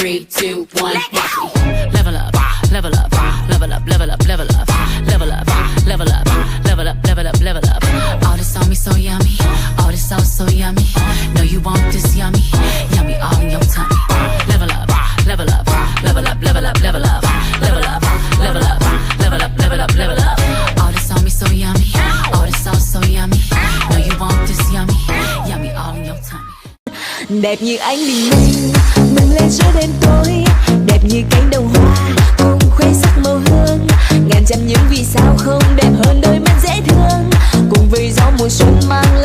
3, 2, 1, watch me. Level up, level up, level up, level up, level up, level up, level up, level up, level up, level up. All this on me so yummy, all this sauce so yummy. Know you want this yummy, yummy all in your tummy. Level up, level up, level up, level up, level up, level up, level up, level up, level up, level up. All this on me so yummy, all this sauce so yummy. Know you want this yummy, yummy all in your tummy. Đẹp như ánh bình minh bừng lên giữa đêm tối, đẹp như cánh đồng hoa cùng khoe sắc màu hương. Ngàn trăm những vì sao không đẹp hơn đôi mắt dễ thương, cùng với gió mùa xuân mang